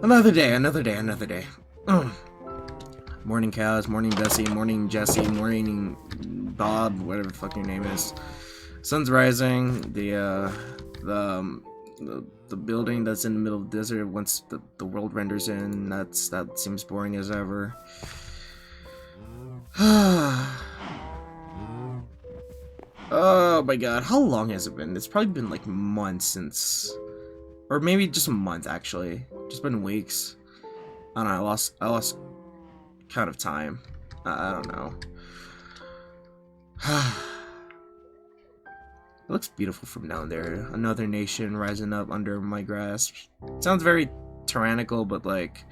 Another day, another day, another day. Morning cows, morning Bessie, morning Jesse, morning Bob, whatever the fuck your name is. Sun's rising. The building that's in the middle of the desert, once the world renders in, that seems boring as ever. Oh my god, how long has it been? It's probably been like months since, or maybe just a month actually. Just been weeks. I don't know. I lost count of time. I don't know. It looks beautiful from down there. Another nation rising up under my grasp. Sounds very tyrannical, but like,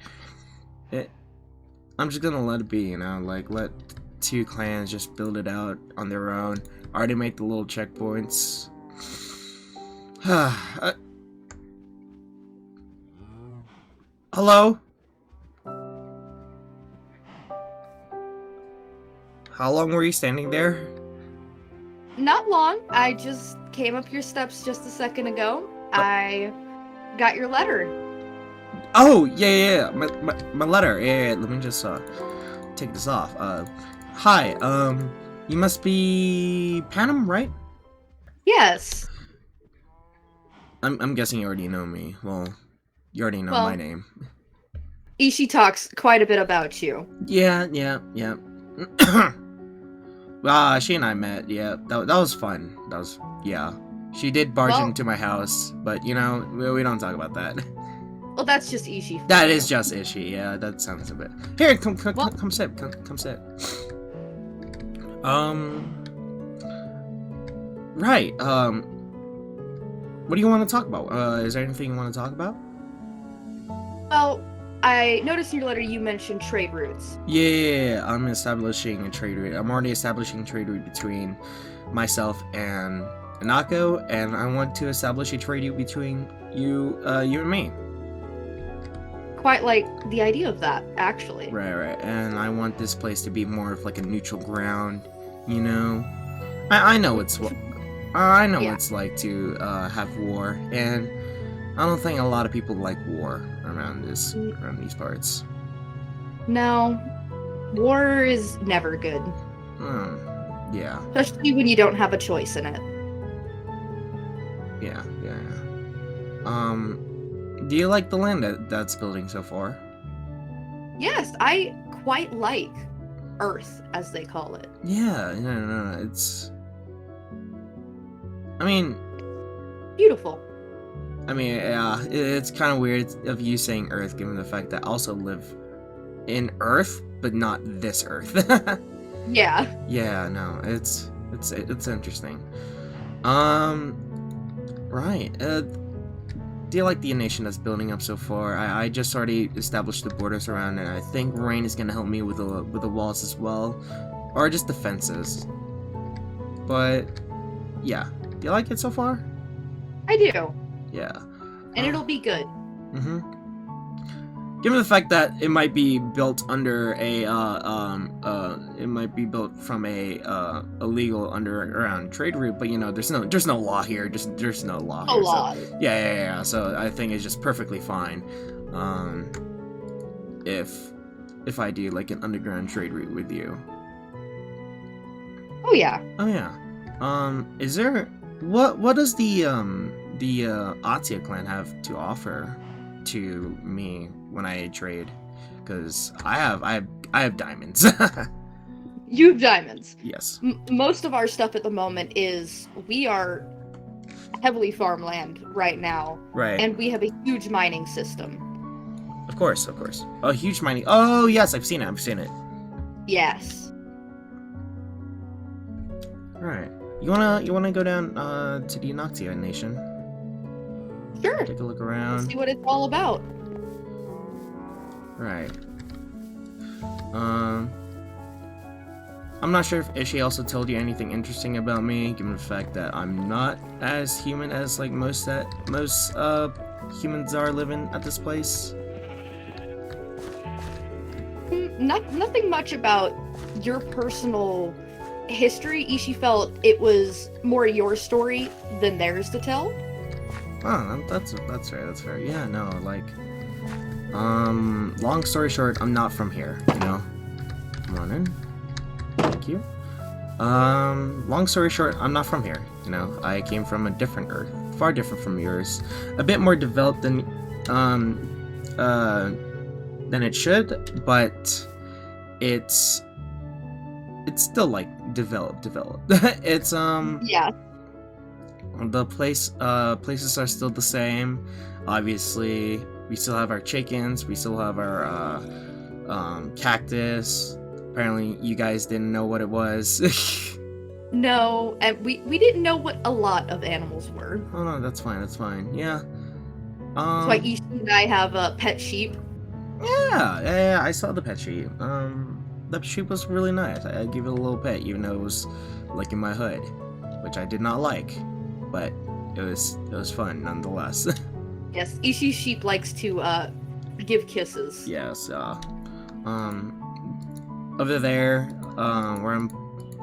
I'm just gonna let it be, you know. Like, let two clans just build it out on their own. Already make the little checkpoints. Hello? How long were you standing there? Not long. I just came up your steps just a second ago. I got your letter. Oh, yeah. My letter. Yeah. Let me just take this off. Hi. You must be Panem, right? Yes. I'm guessing you already know me. Well, you already know my name. Ishi talks quite a bit about you. Yeah. She and I met. Yeah, that was fun. Yeah. She did barge into my house, but you know, we don't talk about that. Well, that's just Ishi. That is just Ishi. Yeah, that sounds a bit. Here, come sit. Come sit. Right. What do you want to talk about? Is there anything you want to talk about? Well, I noticed in your letter you mentioned trade routes. Yeah, I'm establishing a trade route. I'm already establishing a trade route between myself and Anako, and I want to establish a trade route between you and me. Quite like the idea of that, actually. Right. And I want this place to be more of like a neutral ground, you know? I know what it's like to have war, and I don't think a lot of people like war around these parts. No, war is never good. Yeah. Especially when you don't have a choice in it. Yeah. Do you like the land that's building so far? Yes, I quite like Earth, as they call it. Yeah, no, it's... I mean... Beautiful. I mean, yeah, it's kind of weird of you saying Earth, given the fact that I also live in Earth, but not this Earth. Yeah. Yeah, no, it's interesting. Right. Do you like the nation that's building up so far? I just already established the borders around, and I think Rain is gonna help me with the walls as well, or just the fences. But yeah, do you like it so far? I do. Yeah. And it'll be good. Given the fact that it might be built under a it might be built from a illegal underground trade route, but you know, there's no law here. There's no law here. Law. So, yeah. So I think it's just perfectly fine. If I do like an underground trade route with you. Oh yeah. Is there what does the Atia clan have to offer to me when I trade? Because I have diamonds. You have diamonds. Yes. Most of our stuff at the moment is we are heavily farmland right now. Right. And we have a huge mining system. Of course. A huge mining. Oh yes, I've seen it. Yes. All right. You wanna go down to the Noctia Nation? Sure. Take a look around. See what it's all about. Right. I'm not sure if Ishi also told you anything interesting about me, given the fact that I'm not as human as like most humans are living at this place. Nothing much about your personal history. Ishi felt it was more your story than theirs to tell. Oh, that's fair. That's fair. Yeah, no, like, long story short, I'm not from here. You know. Come on in. Thank you. Long story short, I'm not from here. You know, I came from a different Earth, far different from yours, a bit more developed than it should, but it's still like developed. It's Yeah. the places are still the same. Obviously, we still have our chickens, we still have our cactus. Apparently, you guys didn't know what it was. No, and we didn't know what a lot of animals were. Oh no, that's fine. That's fine. Yeah. That's why Ishi and I have pet sheep. Yeah. I saw the pet sheep. The sheep was really nice. I gave it a little pet, even though it was licking my hood, which I did not like, but it was fun nonetheless. Yes, Ishi's sheep likes to give kisses. Yes. Over there, where I'm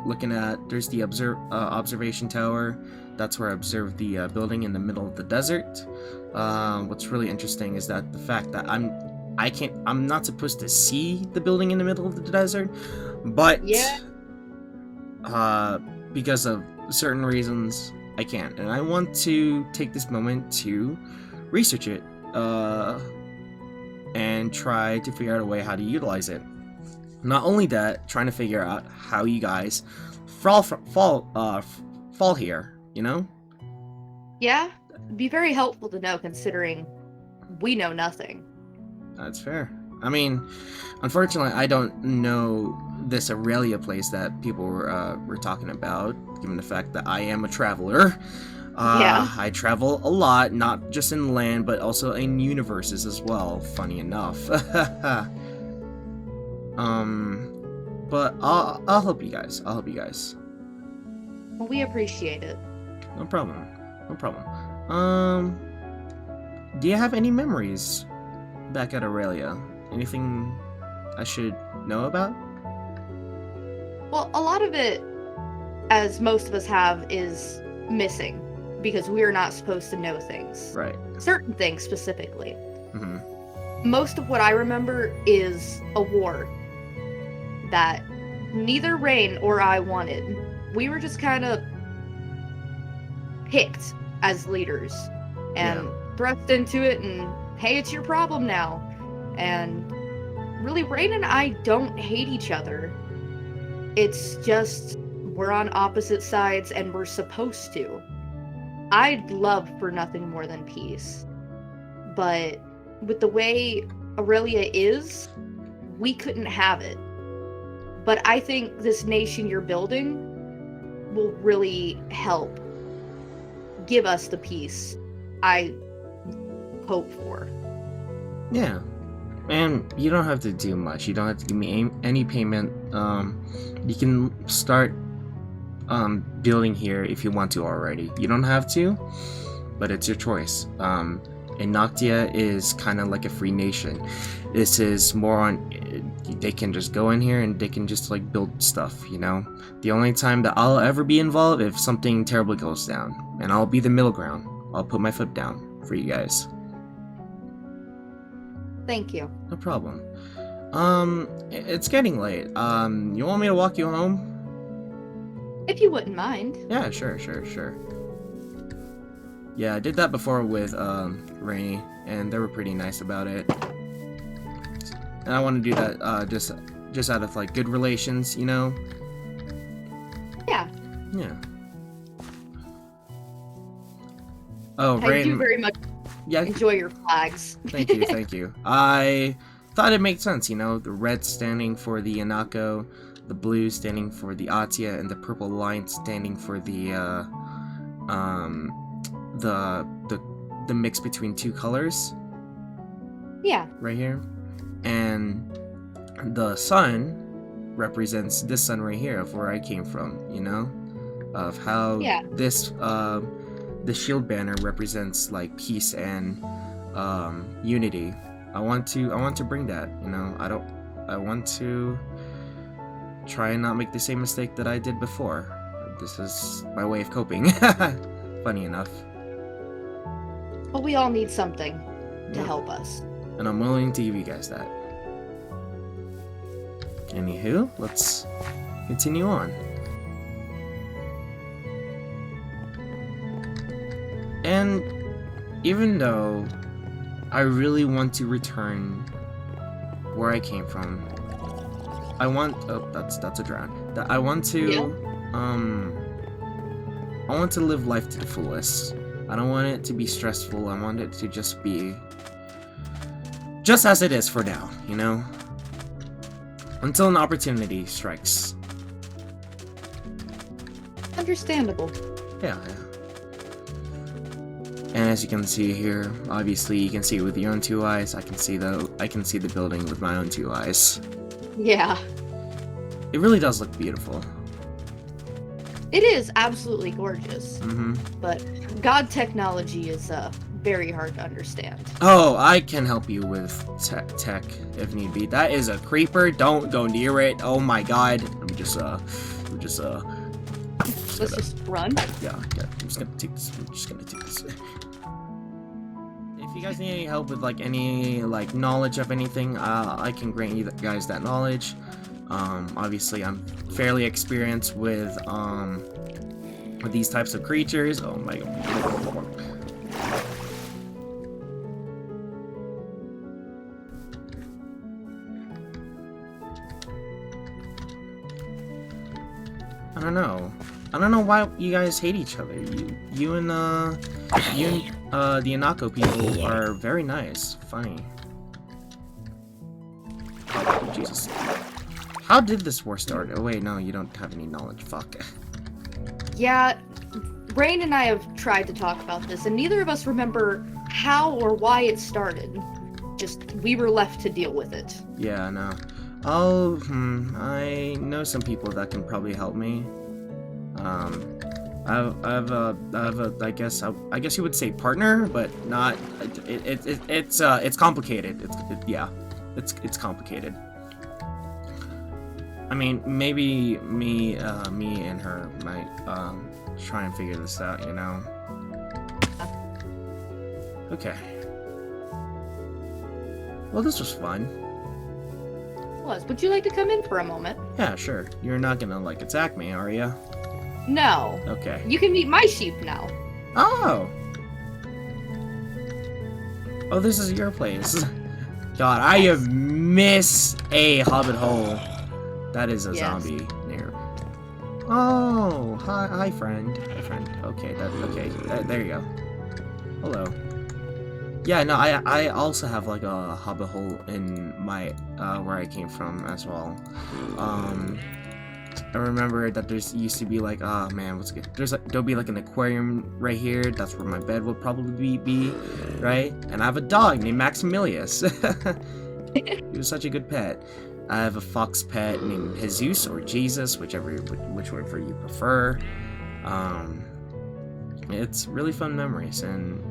looking at, there's the observation tower. That's where I observed the building in the middle of the desert. What's really interesting is that the fact that I'm not supposed to see the building in the middle of the desert, but Yeah. because of certain reasons, I can't. And I want to take this moment to research it, and try to figure out a way how to utilize it. Not only that, trying to figure out how you guys fall here, you know? Yeah, be very helpful to know considering we know nothing. That's fair. I mean, unfortunately, I don't know this Aurelia place that people were talking about, given the fact that I am a traveler. Yeah. I travel a lot, not just in land, but also in universes as well, funny enough. But I'll help you guys. Well, we appreciate it. No problem. Do you have any memories back at Aurelia? Anything I should know about? Well, a lot of it, as most of us have, is missing because we are not supposed to know things. Right. Certain things specifically. Mm-hmm. Most of what I remember is a war that neither Rain or I wanted. We were just kind of picked as leaders and thrust into it, and hey, it's your problem now. And really, Rain and I don't hate each other. It's just we're on opposite sides and we're supposed to. I'd love for nothing more than peace. But with the way Aurelia is, we couldn't have it. But I think this nation you're building will really help give us the peace I hope for. Yeah. And you don't have to do much. You don't have to give me any payment. You can start building here if you want to already. You don't have to, but it's your choice. And Noctia is kind of like a free nation. This is more on, they can just go in here and they can just like build stuff, you know? The only time that I'll ever be involved if something terrible goes down, and I'll be the middle ground. I'll put my foot down for you guys. Thank you. No problem. It's getting late. You want me to walk you home? If you wouldn't mind. Yeah, sure. Yeah, I did that before with Rainy, and they were pretty nice about it. And I want to do that just out of like good relations, you know? Yeah. Yeah. Oh, I do very much enjoy your flags. Thank you. I thought it made sense, you know, the red standing for the Anako, the blue standing for the Atia, and the purple line standing for the mix between two colors. Yeah. Right here. And the sun represents this sun right here of where I came from, you know? Of how this the shield banner represents like peace and unity. I want to bring that, you know. I want to try and not make the same mistake that I did before. This is my way of coping. Funny enough. But we all need something to Yeah. help us. And I'm willing to give you guys that. Anywho, let's continue on. And even though I really want to return where I came from, I want that's a drown. That I want to I want to live life to the fullest. I don't want it to be stressful. I want it to just be just as it is for now, you know? Until an opportunity strikes. Understandable. Yeah. And as you can see here, obviously you can see it with your own two eyes. I can see the building with my own two eyes. Yeah. It really does look beautiful. It is absolutely gorgeous. Mm-hmm. But God technology is very hard to understand. Oh, I can help you with tech if need be. That is a creeper. Don't go near it. Oh my god. Let's just run. Yeah. I'm just gonna take this. If you guys need any help with like any like knowledge of anything, I can grant you guys that knowledge. Obviously I'm fairly experienced with these types of creatures. Oh my god. I don't know why you guys hate each other. You and the Inako people are very nice, funny. Oh, Jesus. How did this war start? Oh wait, no, you don't have any knowledge. Fuck. Yeah, Rain and I have tried to talk about this, and neither of us remember how or why it started. Just, we were left to deal with it. Yeah, no. I know some people that can probably help me. I guess you would say partner, but not. It's complicated. It's complicated. I mean, maybe me and her might try and figure this out, you know. Okay. Well, this was fun. Would you like to come in for a moment? Yeah, sure. You're not gonna like attack me, are you? No. Okay. You can meet my sheep now. Oh. Oh, this is your place. God, I have missed a hobbit hole. That is a zombie near. Oh, hi, friend. Hi, friend. Okay, there you go. Hello. Yeah, no, I also have like a hobbit hole in my where I came from as well. I remember that there's used to be like, oh man, what's good? There'll be like an aquarium right here. That's where my bed would probably be, right? And I have a dog named Maximilius. He was such a good pet. I have a fox pet named Jesus or Jesus, which word you prefer. It's really fun memories, and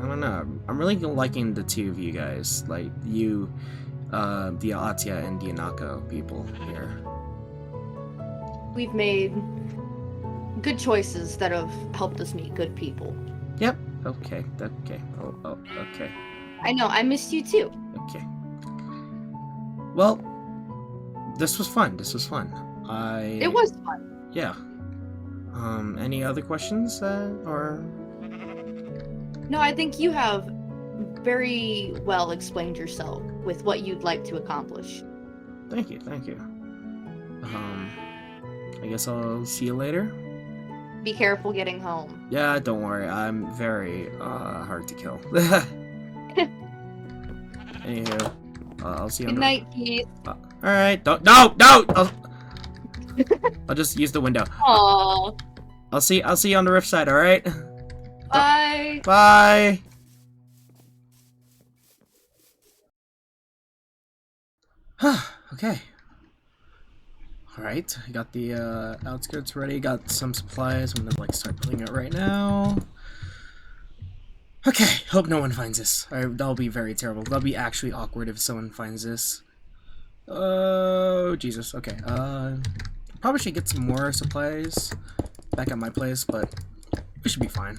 I don't know. I'm really liking the two of you guys, like you, the Atia and the Inako people here. We've made good choices that have helped us meet good people. Yep. Okay. Oh, okay. I know. I missed you too. Okay. Well, this was fun. It was fun. Yeah. Any other questions, or? No, I think you have very well explained yourself with what you'd like to accomplish. Thank you. I guess I'll see you later. Be careful getting home. Yeah, don't worry. I'm very hard to kill. Anywho, I'll see you. Good night, Keith. All right. No. I'll just use the window. Aww. I'll see you on the rift side. All right. Bye. Bye. Okay. Alright, I got the outskirts ready, got some supplies. I'm gonna start putting it right now. Okay, hope no one finds this. That'll be very terrible. That'll be actually awkward if someone finds this. Oh, Jesus. Okay, probably should get some more supplies back at my place, but we should be fine.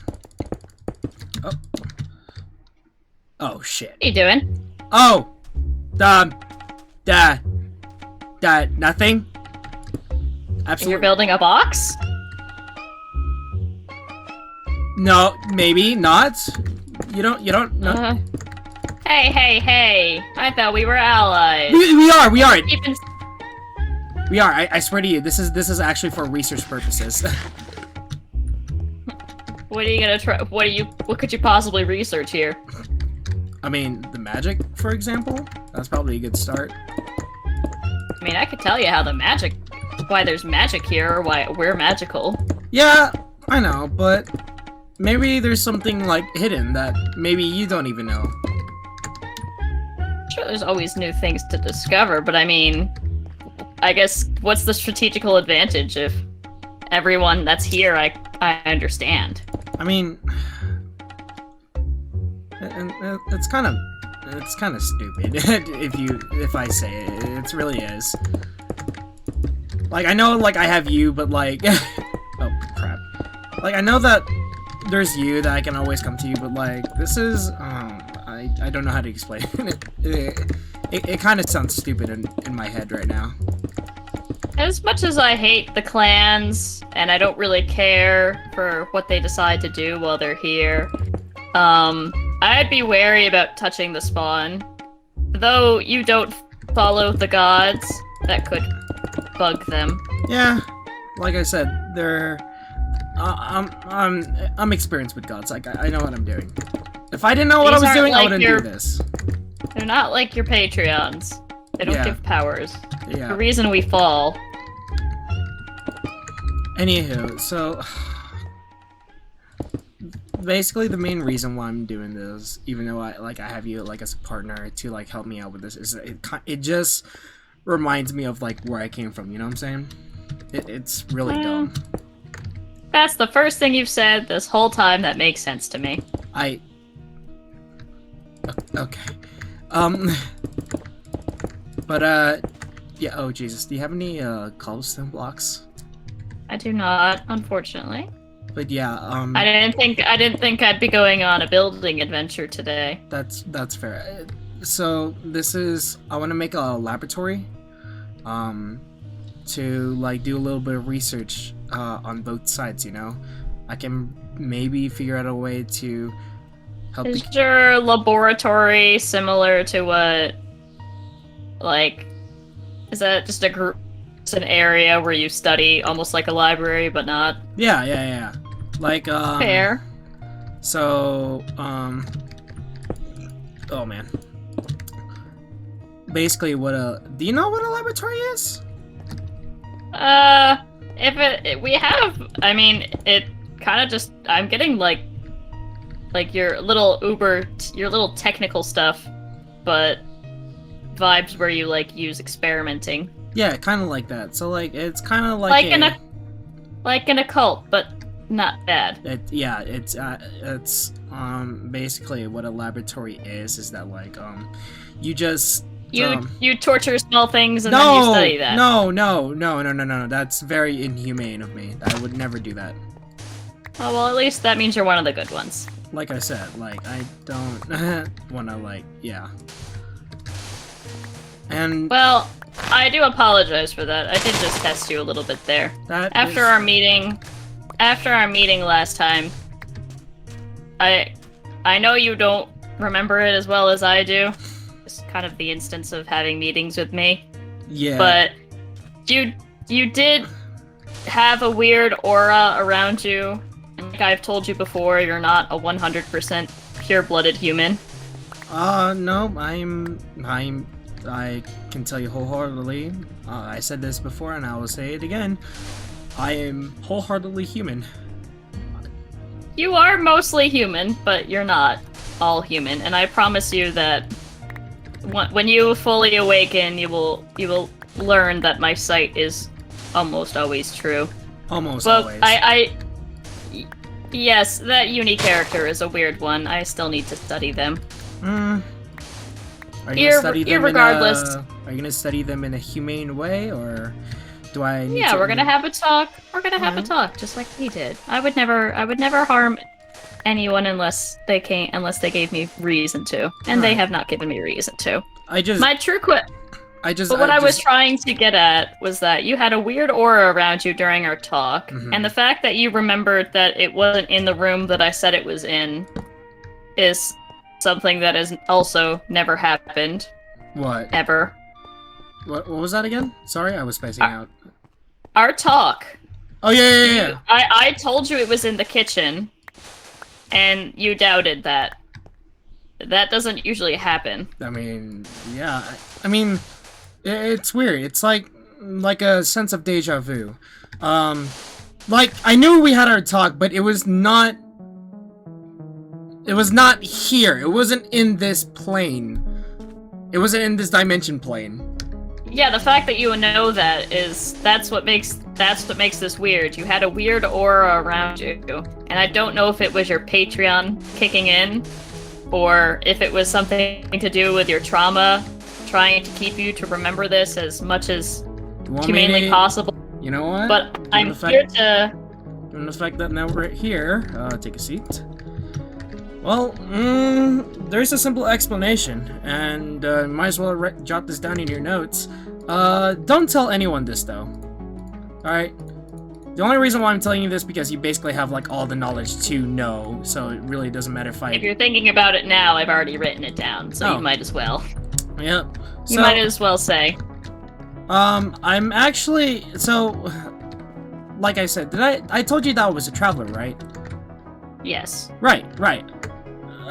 Oh. Oh shit. What are you doing? Oh, da, nothing. Absolutely. You're building a box? No, maybe not. You don't. No. Hey! I thought we were allies. We are. We are. Even... We are. I swear to you, this is actually for research purposes. What are you gonna try? What could you possibly research here? I mean, the magic, for example. That's probably a good start. I mean, I could tell you why there's magic here, or why we're magical. Yeah, I know, but maybe there's something like hidden that maybe you don't even know. Sure, there's always new things to discover, but I mean, I guess what's the strategical advantage if everyone that's here I understand? I mean, it's kind of stupid if I say it. It really is. Like, I know, like, I have you, but like, oh crap. Like, I know that there's you that I can always come to you, but like, this is I don't know how to explain it. It kind of sounds stupid in my head right now. As much as I hate the clans, and I don't really care for what they decide to do while they're here, I'd be wary about touching the spawn. Though you don't follow the gods, that could bug them. Yeah, like I said, they're I'm experienced with gods. Like, I know what I'm doing. If I didn't know what I was doing, I wouldn't do this. They're not like your Patreons. They don't give powers. Yeah. The reason we fall. Anywho, so basically the main reason why I'm doing this, even though I have you like as a partner to like help me out with this, is it just reminds me of like where I came from. You know what I'm saying? It's really dumb. That's the first thing you've said this whole time that makes sense to me. Okay. But yeah. Oh Jesus, do you have any cobblestone blocks? I do not, unfortunately. But yeah, I didn't think I'd be going on a building adventure today. That's fair. So I want to make a laboratory, to like do a little bit of research on both sides. You know, I can maybe figure out a way to help. Is your laboratory similar to what? Like, is that just a group? It's an area where you study, almost like a library, but not. Yeah. Like fair. So oh man. Basically, do you know what a laboratory is? We have, I mean, it kind of just, I'm getting like your little your little technical stuff, but vibes where you like use experimenting. Yeah, kind of like that. So like, it's kind of like like an occult, but not bad. It's basically what a laboratory is that like you just you torture small things and then you study that. No. That's very inhumane of me. I would never do that. Oh, well, at least that means you're one of the good ones. Like I said, like, I don't wanna, like, yeah. And... Well, I do apologize for that. I did just test you a little bit there. After our meeting last time, I know you don't remember it as well as I do. It's kind of the instance of having meetings with me. Yeah. But you did have a weird aura around you. And like I've told you before, you're not a 100% pure-blooded human. No, I can tell you wholeheartedly, I said this before and I will say it again, I am wholeheartedly human. You are mostly human, but you're not all human, and I promise you that when you fully awaken, you will learn that my sight is almost always true. Almost but always. Yes, that uni character is a weird one. I still need to study them. Are you gonna study them regardless. are you gonna study them in a humane way, or do I we're gonna have a talk. We're gonna have a talk, just like we did. I would never harm anyone unless they gave me reason to, and they have not given me reason to. My true But what I was trying to get at was that you had a weird aura around you during our talk, and the fact that you remembered that it wasn't in the room that I said it was in is something that has also never happened. What? Ever. What was that again? Sorry, I was spacing out. Our talk. Oh, yeah. I told you it was in the kitchen, and you doubted that. That doesn't usually happen. I mean, yeah. I mean... It's weird. It's like a sense of deja vu. Like, I knew we had our talk, but it was not here. It wasn't in this plane. It wasn't in this dimension plane. Yeah, the fact that you know that that's what makes this weird. You had a weird aura around you, and I don't know if it was your Patreon kicking in, or if it was something to do with your trauma trying to keep you to remember this as much as humanly possible. You know what? But I'm here to... Given the fact that now we're here, take a seat. Well, there's a simple explanation, and might as well jot this down in your notes. Don't tell anyone this, though. Alright? The only reason why I'm telling you this because you basically have, like, all the knowledge to know, so it really doesn't matter if you're thinking about it now, I've already written it down, so you might as well. Yep. You might as well say. I'm actually... So, like I said, I told you that I was a traveler, right? Yes. Right.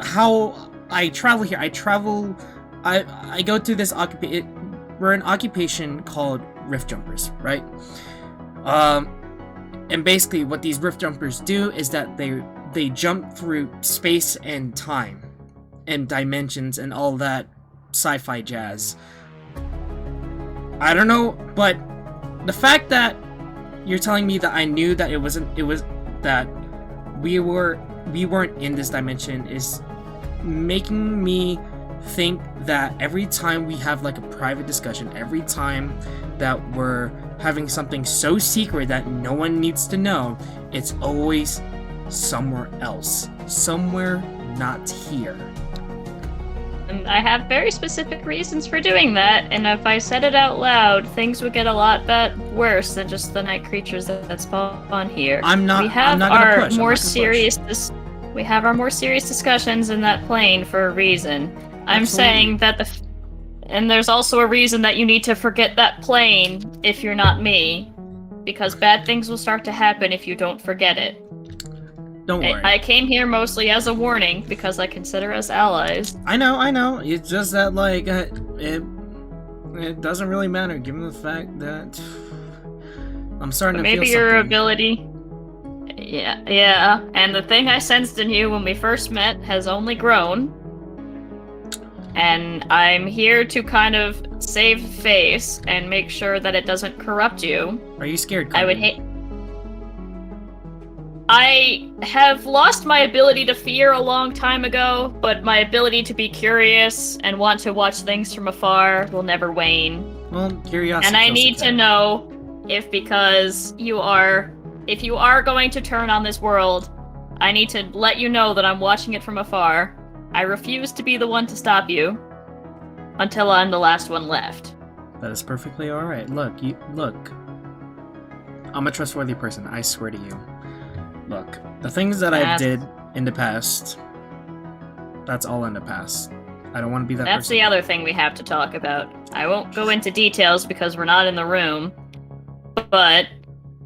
How I travel here, I go to this we're an occupation called Rift Jumpers, right? And basically what these Rift Jumpers do is that they jump through space and time and dimensions and all that sci-fi jazz. I don't know, but the fact that you're telling me that I knew that that we weren't in this dimension is making me think that every time we have like a private discussion, every time that we're having something so secret that no one needs to know, it's always somewhere else. Somewhere not here. And I have very specific reasons for doing that, and if I said it out loud, things would get a lot worse than just the night creatures that spawn here. We have our more serious discussions in that plane for a reason. I'm Absolutely. saying that and there's also a reason that you need to forget that plane if you're not me, because bad things will start to happen if you don't forget it. Don't worry. I came here mostly as a warning because I consider us allies. I know. It's just that, like, it doesn't really matter given the fact that I'm starting to feel something. Maybe your ability... Yeah. And the thing I sensed in you when we first met has only grown. And I'm here to kind of save face and make sure that it doesn't corrupt you. Are you scared, Carmen? I would hate... I have lost my ability to fear a long time ago, but my ability to be curious and want to watch things from afar will never wane. Well, curiosity. And I need to know if you are going to turn on this world, I need to let you know that I'm watching it from afar. I refuse to be the one to stop you until I'm the last one left. That is perfectly alright. Look. I'm a trustworthy person, I swear to you. Look, the things that I did in the past, that's all in the past. I don't want to be that person. That's the other thing we have to talk about. I won't go into details because we're not in the room, but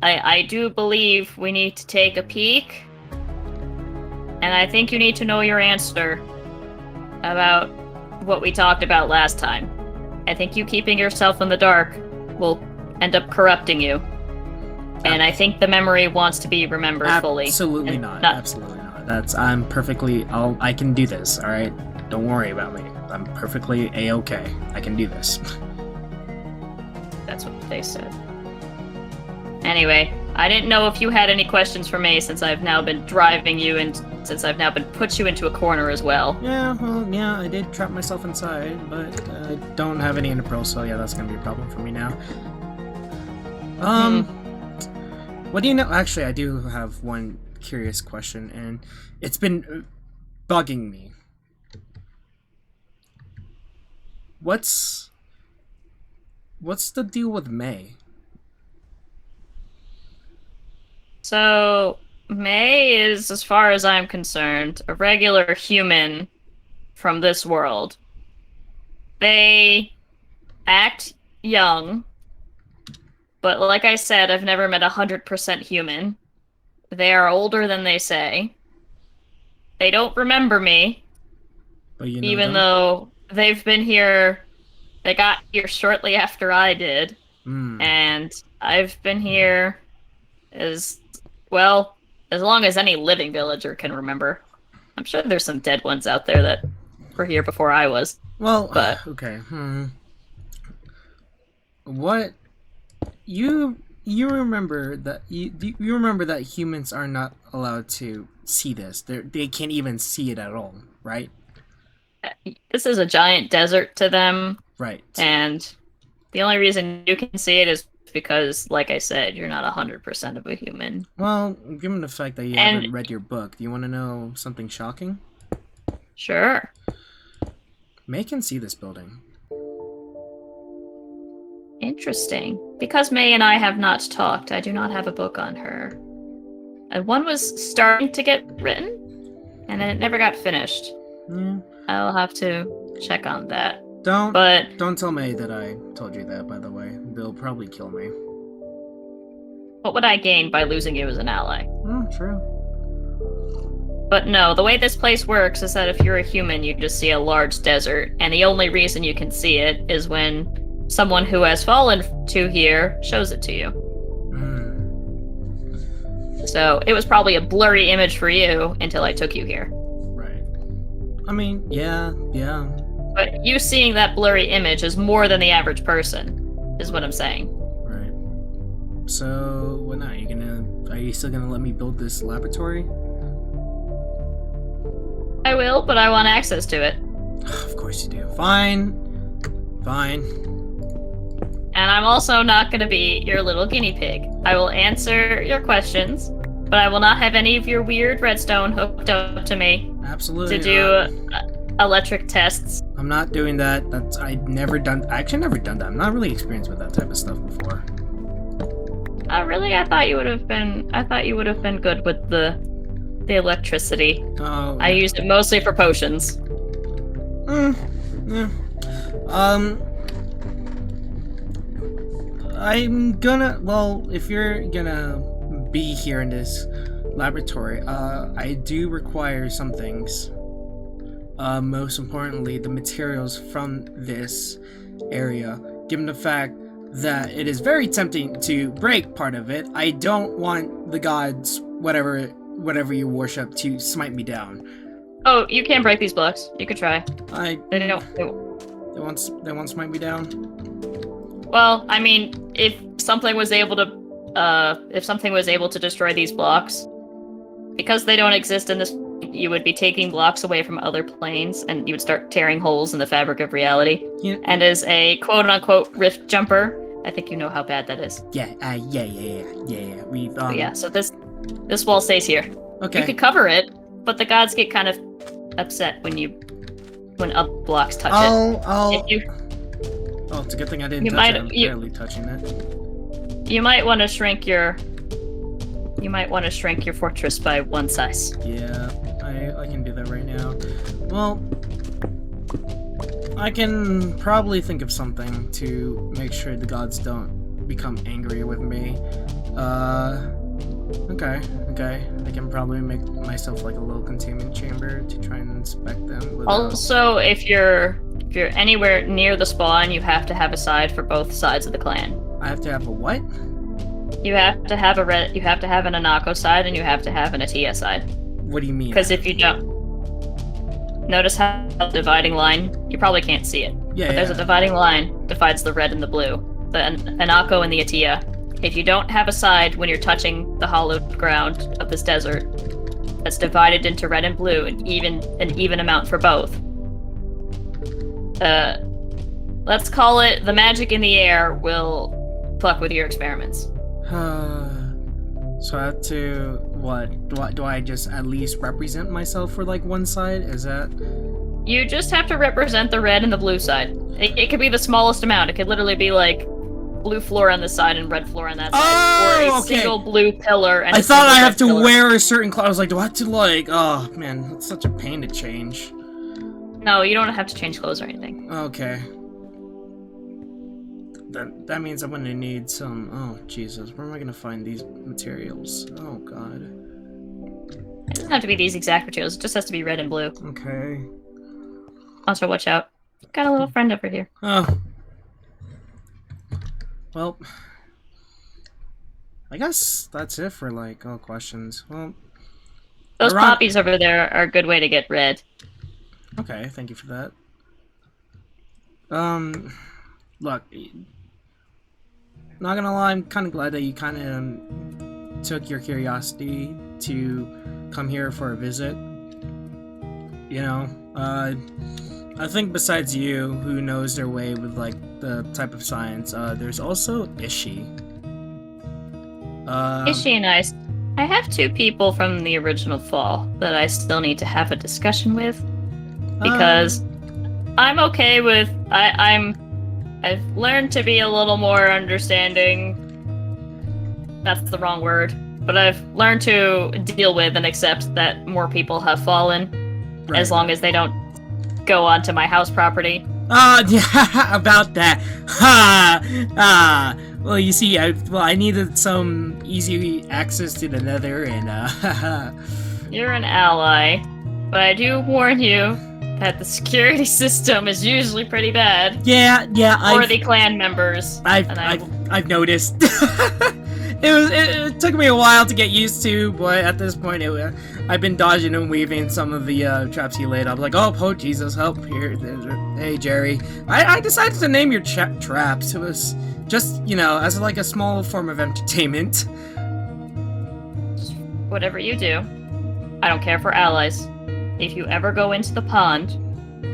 I do believe we need to take a peek, and I think you need to know your answer about what we talked about last time. I think you keeping yourself in the dark will end up corrupting you. And I think the memory wants to be remembered fully. Absolutely not. Absolutely not. I can do this, alright? Don't worry about me. I'm perfectly A-okay. I can do this. That's what they said. Anyway, I didn't know if you had any questions for me since I've now been driving you and since I've now been put you into a corner as well. Yeah, I did trap myself inside, but I don't have any interpearls, so yeah, that's gonna be a problem for me now. What do you know? Actually, I do have one curious question, and it's been bugging me. What's the deal with May? So, May is, as far as I'm concerned, a regular human from this world. They act young, but like I said, I've never met 100% human. They are older than they say. They don't remember me, But you know even them? though they've been here. They got here shortly after I did, and I've been here as well as long as any living villager can remember. I'm sure there's some dead ones out there that were here before I was. Well, But okay. What you remember that you remember that humans are not allowed to see this. They can't even see it at all, right? this is a giant desert to them, Right. and the only reason you can see it is because, like I said, you're not 100% of a human. Well, given the fact that you haven't read your book, do you want to know something shocking? Sure. May can see this building. Interesting. Because May and I have not talked, I do not have a book on her. One was starting to get written, and then it never got finished. Yeah. I'll have to check on that. Don't tell May that I told you that, by the way. They'll probably kill me. What would I gain by losing you as an ally? True. But no, the way this place works is that if you're a human, you just see a large desert, and the only reason you can see it is when someone who has fallen to here shows it to you. So it was probably a blurry image for you until I took you here. Right. I mean, yeah. But you seeing that blurry image is more than the average person, is what I'm saying. Right. So, what now? Are you still gonna let me build this laboratory? I will, but I want access to it. Of course you do. Fine. And I'm also not going to be your little guinea pig. I will answer your questions, but I will not have any of your weird redstone hooked up to me. Absolutely. To do electric tests. I'm not doing that. I've never done that. I'm not really experienced with that type of stuff before. Really? I thought you would have been good with the electricity. Oh. I used it mostly for potions. Yeah. If you're gonna be here in this laboratory, I do require some things. Most importantly, the materials from this area, given the fact that it is very tempting to break part of it. I don't want the gods, whatever you worship, to smite me down. Oh, you can break these blocks. You could try. They won't smite me down. Well, I mean, if something was able to destroy these blocks, because they don't exist in this, you would be taking blocks away from other planes, and you would start tearing holes in the fabric of reality. Yeah. And as a quote-unquote rift jumper, I think you know how bad that is. Yeah. We've So this wall stays here. Okay. You could cover it, but the gods get kind of upset when other blocks touch it. Oh, it's a good thing I didn't touch it. I'm barely touching it. You might want to shrink your fortress by one size. Yeah, I can do that right now. Well, I can probably think of something to make sure the gods don't become angry with me. Okay. I can probably make myself like a little containment chamber to try and inspect them. Without... Also, if you're anywhere near the spawn, you have to have a side for both sides of the clan. I have to have a what? You have to have an Anako side, and you have to have an Atia side. What do you mean? Because if you don't, notice how the dividing line, you probably can't see it. Yeah. There's a dividing line divides the red and the blue, the Anako and the Atia. If you don't have a side when you're touching the hollowed ground of this desert, that's divided into red and blue, an even amount for both. Let's call it the magic in the air will fuck with your experiments. So I have to... what? Do I just at least represent myself for like one side? Is that? You just have to represent the red and the blue side. It could be the smallest amount. It could literally be like blue floor on this side and red floor on that side, or a single blue pillar. And I thought I have to wear a certain cloth. I was like, do I have to like? Oh man, it's such a pain to change. No, you don't have to change clothes or anything. Okay. That means I'm gonna need some. Oh Jesus, where am I gonna find these materials? Oh God. It doesn't have to be these exact materials. It just has to be red and blue. Okay. Also, watch out. Got a little friend over here. Oh. Well, I guess that's it for like all questions. Well, those poppies over there are a good way to get red. Okay, thank you for that. Look, not gonna lie, I'm kind of glad that you kind of took your curiosity to come here for a visit. You know, I think besides you, who knows their way with like the type of science, there's also Ishi. Ishi and I have 2 people from the original fall that I still need to have a discussion with, because I'm okay with I've learned to be a little more understanding. That's the wrong word, but I've learned to deal with and accept that more people have fallen, as long as they don't go onto my house property. Yeah, about that. Ha! Well, you see, I needed some easy access to the Nether, and You're an ally, but I do warn you that the security system is usually pretty bad. Yeah, for the clan members. I've noticed. It took me a while to get used to, but at this point, I've been dodging and weaving some of the traps he laid. I'm like, oh Jesus, help here! Hey Jerry, I decided to name your traps. It was just, you know, as like a small form of entertainment. Whatever you do, I don't care for allies. If you ever go into the pond,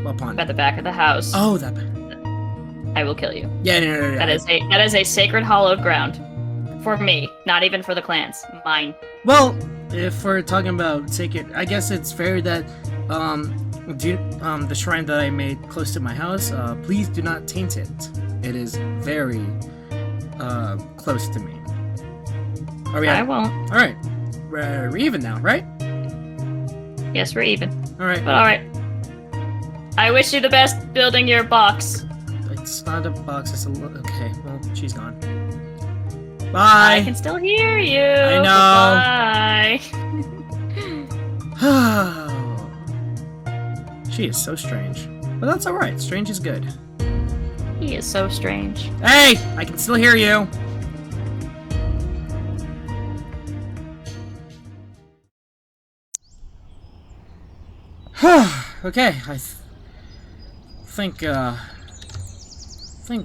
what pond? At the back of the house. Oh, that. I will kill you. Yeah, no. That is a sacred hallowed ground. For me, not even for the clans. Mine. Well, if we're talking about sacred, I guess it's fair that the shrine that I made close to my house, please do not taint it. It is very close to me. Are we? I won't. All right, we're even now, right? Yes, we're even. All right. But all right. I wish you the best building your box. It's not a box. It's a okay. Well, she's gone. Bye. I can still hear you. I know. Bye. She is so strange, but that's all right. Strange is good. He is so strange. Hey, I can still hear you. Okay, I think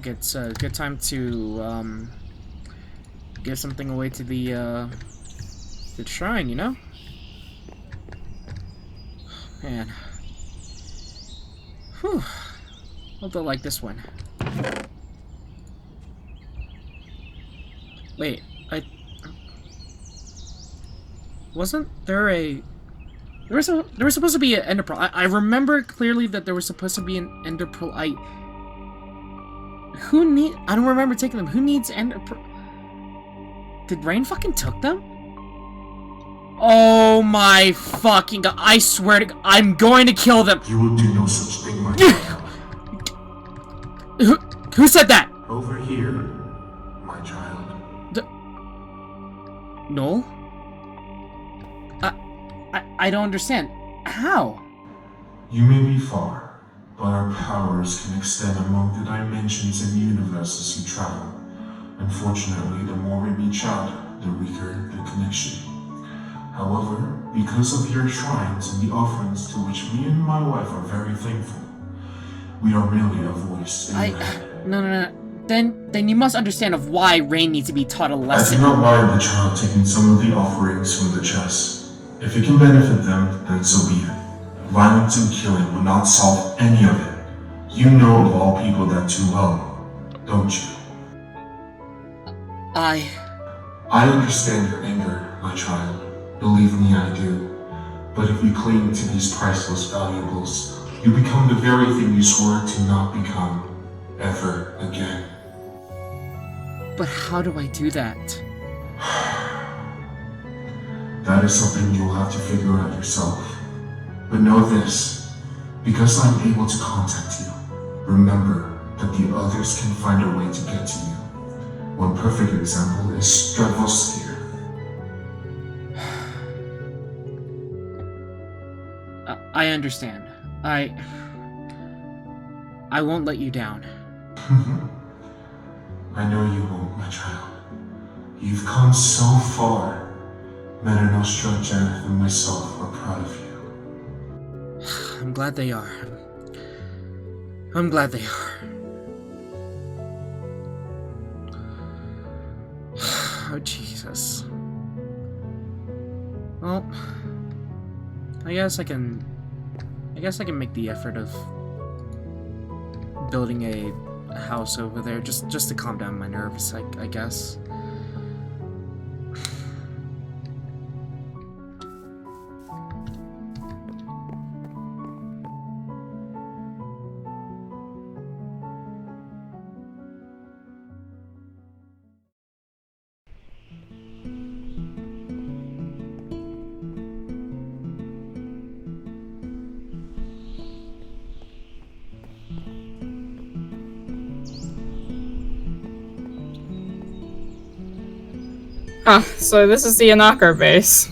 it's a good time to give something away to the shrine, you know? Man. Whew. Hope they'll like this one. Wait, wasn't there a... There was supposed to be an ender pearl. I remember clearly that there was supposed to be an ender pearl. I don't remember taking them. Who needs ender pearl? Did Rain fucking took them? Oh my fucking god. I swear to God, I'm going to kill them. You will do no such thing, my child. Who said that? Over here, my child. Noel? I don't understand. How? You may be far, but our powers can extend among the dimensions and universes we travel. Unfortunately, the more we reach out, the weaker the connection. However, because of your shrines and the offerings to which me and my wife are very thankful, we are merely a voice in your head. No. Then you must understand of why Rain needs to be taught a I lesson. do not mind the child taking some of the offerings from the chest. If it can benefit them, then so be it. Violence and killing will not solve any of it. You know of all people that too well, don't you? I understand your anger, my child. Believe me, I do. But if you cling to these priceless valuables, you become the very thing you swore to not become, ever again. But how do I do that? That is something you'll have to figure out yourself. But know this, because I'm able to contact you, remember that the others can find a way to get to you. One perfect example is TFOsmp. I understand. I won't let you down. I know you won't, my child. You've come so far. Meta Nostra, Janet, and myself are proud of you. I'm glad they are. I'm glad they are. Oh, Jesus. Well, I guess I can make the effort of building a house over there just to calm down my nerves, I guess. Ah, so this is the Anako base.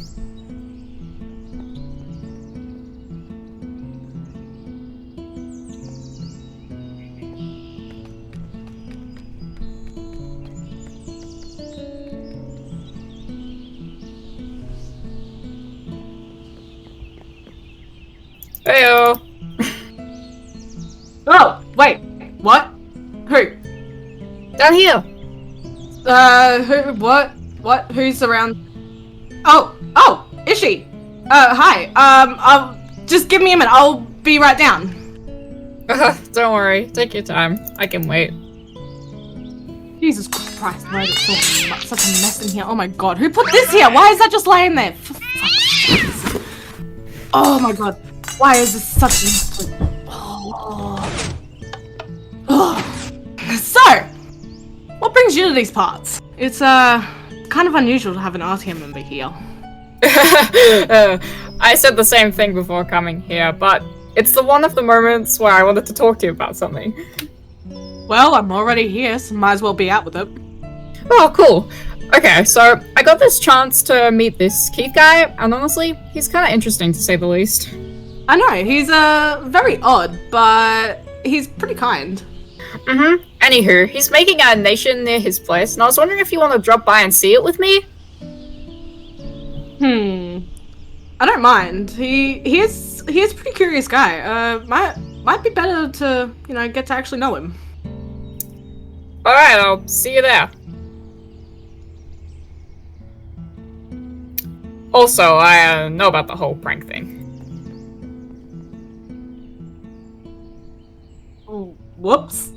Heyo! Oh, wait, what? Who? Down here! Who, what? What? Who's around? Oh, is she? Hi, just give me a minute, I'll be right down. Don't worry, take your time. I can wait. Jesus Christ, why is it such a mess in here? Oh my god, who put this here? Why is that just laying there? For fuck's sake. Oh my god, why is this such a... So, what brings you to these parts? It's, kind of unusual to have an RTM member here. I said the same thing before coming here, but it's the one of the moments where I wanted to talk to you about something. Well, I'm already here, so might as well be out with it. Oh, cool. Okay, so I got this chance to meet this Keith guy, and honestly, he's kind of interesting to say the least. I know, he's, very odd, but he's pretty kind. Anywho, he's making a nation near his place, and I was wondering if you want to drop by and see it with me? I don't mind. He is a pretty curious guy. Might be better to, get to actually know him. Alright, I'll see you there. Also, I know about the whole prank thing. Oh, whoops.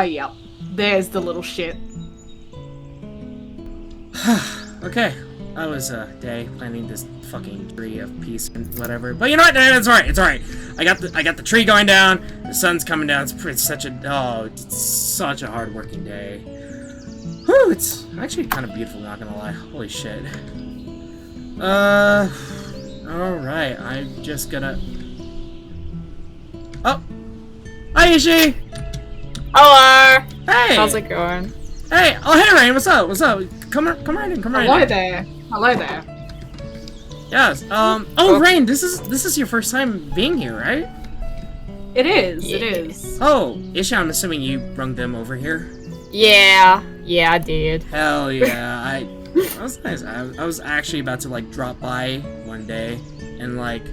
Yep. There's the little shit. Okay, that was a day planting this fucking tree of peace and whatever. But you know what? It's alright. It's alright. I got the tree going down. The sun's coming down. It's such a hard-working day. Whew, it's actually kind of beautiful. Not gonna lie. Holy shit. Alright. I'm just gonna. Oh, hi, Ishi. Hello! Hey! How's it going? Hey! Oh, hey, Rain! What's up? What's up? Come right in. Hello there. Hello there. Yes. Oh, Rain! This is your first time being here, right? It is. It is. Oh, Ishi, I'm assuming you brung them over here. Yeah, I did. Hell yeah! That was nice. I was actually about to like drop by one day and like,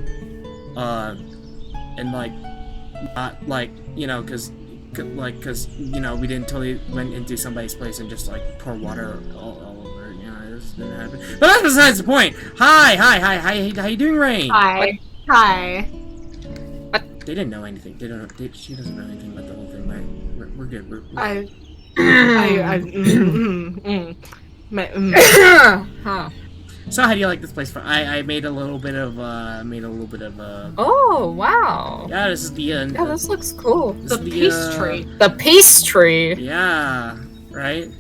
and like not like because you know we didn't totally went into somebody's place and just like pour water all over it. This didn't happen. But that's besides the point. Hi, how you doing, Rain? Hi. They didn't know anything. She doesn't know anything about the whole thing, right? We're good. Huh. So how do you like this place? I made a little bit of Oh, wow. yeah, this is the Yeah, this looks cool. The peace tree. The peace tree. Yeah, right.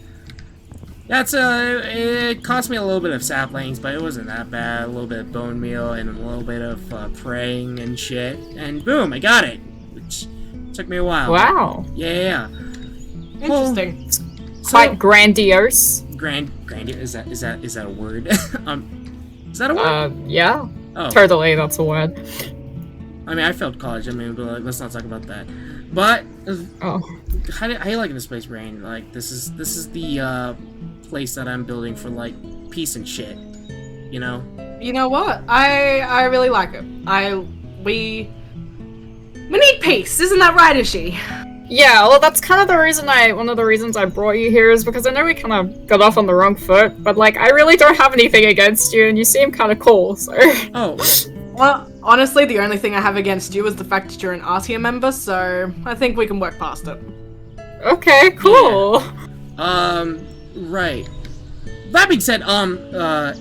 Yeah, it cost me a little bit of saplings, but it wasn't that bad. A little bit of bone meal and a little bit of praying and shit, and boom, I got it. Which took me a while. Wow. Yeah. Interesting. Quite grandiose. Grandiose. Is that a word? Is that a word? Yeah. Oh. Totally, that's a word. I mean, I failed college. I mean, but let's not talk about that. But Oh. how you liking this place, Rain? Like, this is the place that I'm building for like peace and shit. You know? You know what? I really like it. We need peace, isn't that right, Ishi? Yeah, well, that's kind of one of the reasons I brought you here is because I know we kind of got off on the wrong foot, but like, I really don't have anything against you, and you seem kind of cool, so. Oh. Well, honestly, the only thing I have against you is the fact that you're an Artia member, so I think we can work past it. Okay, cool. Yeah. Right. That being said,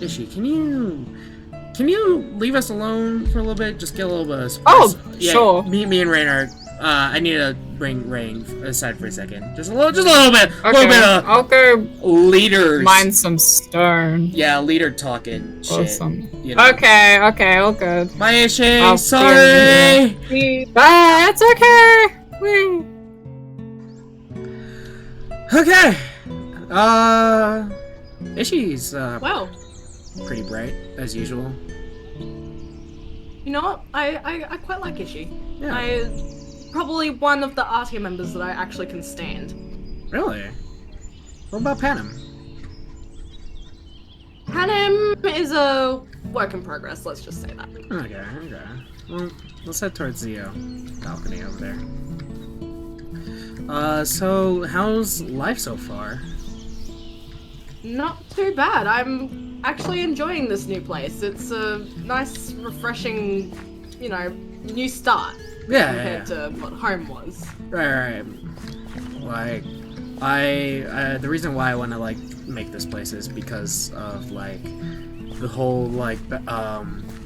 Ishi, can you leave us alone for a little bit? Just get a little bit of space. Oh, yeah, sure. Me and Rain are. I need to bring Rain aside for a second. Just a little bit. Okay, A little bit of I'll go leaders. mine some stone. Yeah, leader talking shit. Awesome. You know. Okay, all good. Bye, Ishi. I'll Sorry. Bye, it's okay. Whee. Okay. Ishi's Well, pretty bright as usual. you know what? I quite like Ishi. Yeah. Probably one of the Artia members that I actually can stand. Really? What about Panem? Panem is a work in progress, let's just say that. Okay. Well, let's head towards the balcony over there. So how's life so far? Not too bad. I'm actually enjoying this new place. It's a nice, refreshing, new start. Compared to what home was. Right. Like, the reason why I want to like make this place is because of like the whole like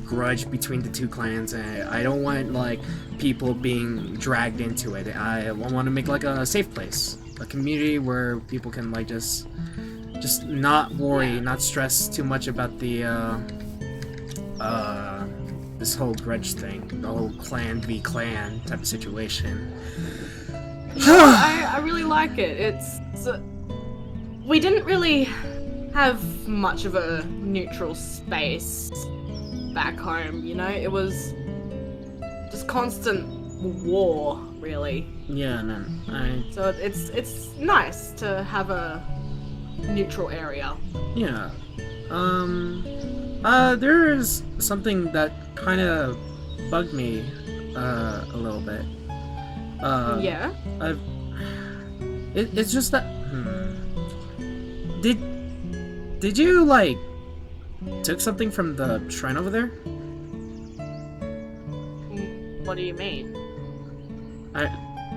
grudge between the two clans, and I don't want like people being dragged into it. I want to make like a safe place, a community where people can like just not worry, not stress too much about the this whole grudge thing, the whole clan v clan type of situation. I really like it. It's we didn't really have much of a neutral space back home, it was just constant war, really. Yeah, no, So it's nice to have a neutral area. yeah. There is something that kind of bugged me a little bit. Yeah. It's just that. Did you like took something from the shrine over there? What do you mean? I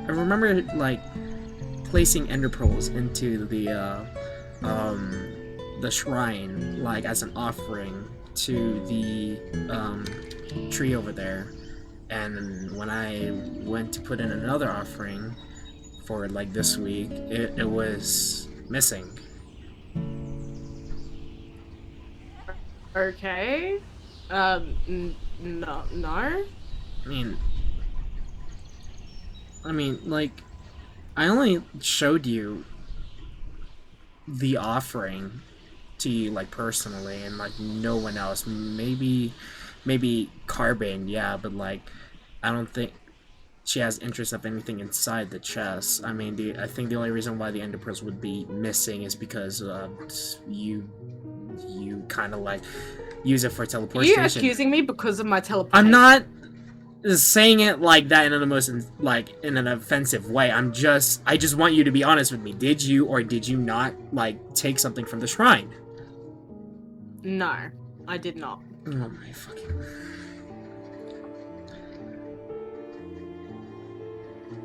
remember like placing ender pearls into the shrine like as an offering to the tree over there, and when I went to put in another offering for like this week, it was missing. Okay. No. I mean, like, I only showed you the offering to you, like, personally, and, like, no one else. Maybe Carbon, yeah, but, like, I don't think she has interest of anything inside the chest. I mean, I think the only reason why the Ender Pearls would be missing is because you kind of, like, use it for teleportation. Are you accusing me because of my teleportation? I'm not saying it like that in the most like in an offensive way. I just want you to be honest with me. Did you or did you not like take something from the shrine? No, I did not. Oh my fucking.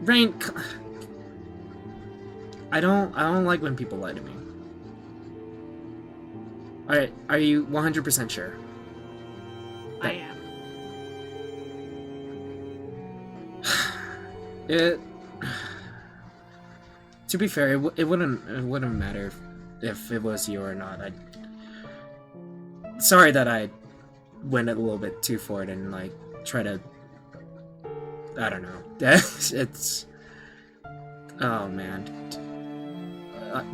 Rain, I don't like when people lie to me. Alright, are you 100% sure? I am. To be fair, it wouldn't matter if it was you or not. Sorry that I went a little bit too forward and like try to. I don't know. It's. Oh man.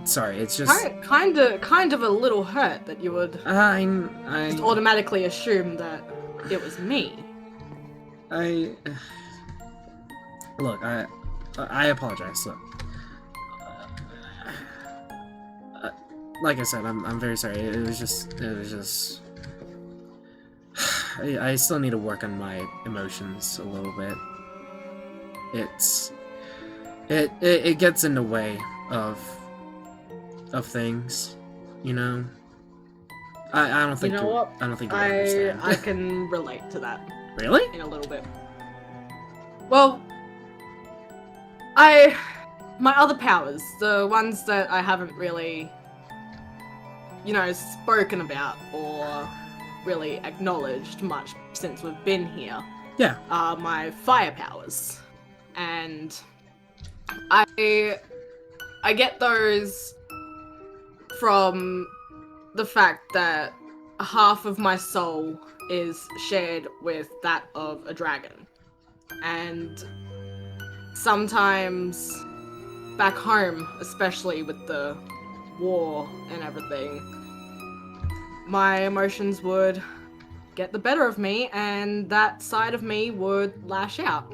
Sorry, it's just. Kind of a little hurt that you would just automatically assume that it was me. Look, I apologize. Look, like I said, I'm very sorry. It was just. I still need to work on my emotions a little bit. It gets in the way of things, you know. I don't think You know what? I don't think you understand. I can relate to that Really? in a little bit. Well, my other powers, the ones that I haven't really, spoken about or really acknowledged much since we've been here. Yeah. Are my fire powers, and I get those from the fact that half of my soul is shared with that of a dragon. And sometimes back home, especially with the war and everything, my emotions would get the better of me and that side of me would lash out.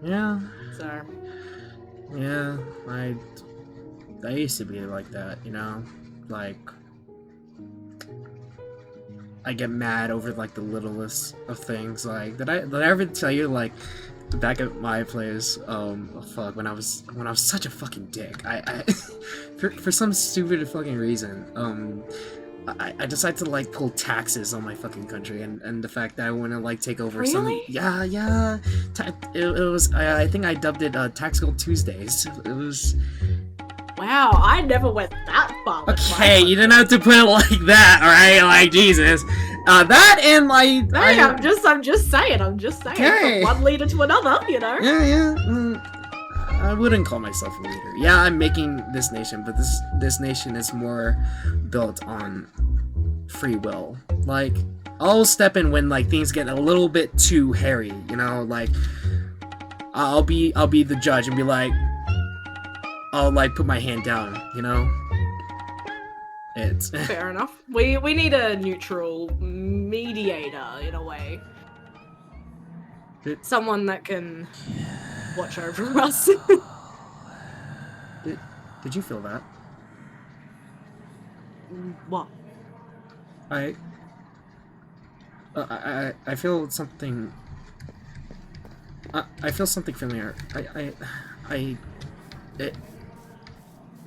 Yeah. So Yeah, I used to be like that, you know? Like, I get mad over, like, the littlest of things. Like, did I ever tell you, like, back at my place, fuck, when I was such a fucking dick, I for some stupid fucking reason, I decided to, like, pull taxes on my fucking country, and the fact that I want to, like, take over some... Really? Yeah, it was, I think I dubbed it, Taxical Tuesdays. It was... wow, I never went that far. Okay, you didn't have to put it like that, alright? Like, Jesus. That and my... Hey, I'm just saying. Okay. From one leader to another, you know? Yeah. I wouldn't call myself a leader. Yeah, I'm making this nation, but this nation is more built on free will. Like, I'll step in when, like, things get a little bit too hairy, you know? Like, I'll be the judge and be like... I'll, like, put my hand down, you know? It's... Fair enough. We need a neutral mediator, in a way. Someone that can watch over us. Did you feel that? What? I feel something... I feel something familiar.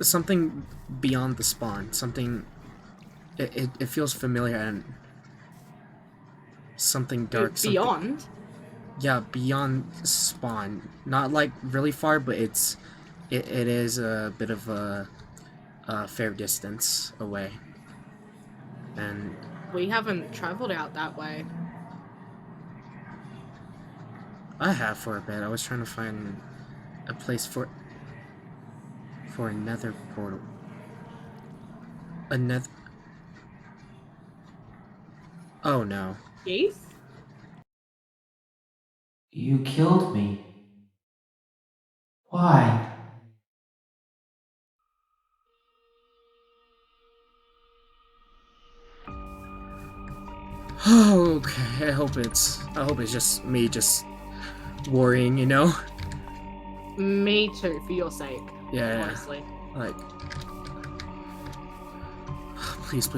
Something beyond the spawn. Something... It feels familiar and... Something dark. Beyond? Yeah, beyond spawn. Not, like, really far, but it is a bit of a fair distance away. And... We haven't traveled out that way. I have for a bit. I was trying to find a place for another portal. Another... Oh no. Yes? You killed me. Why? Okay, I hope it's just me just worrying, you know? Me too, for your sake. Yeah. Honestly. Like, please.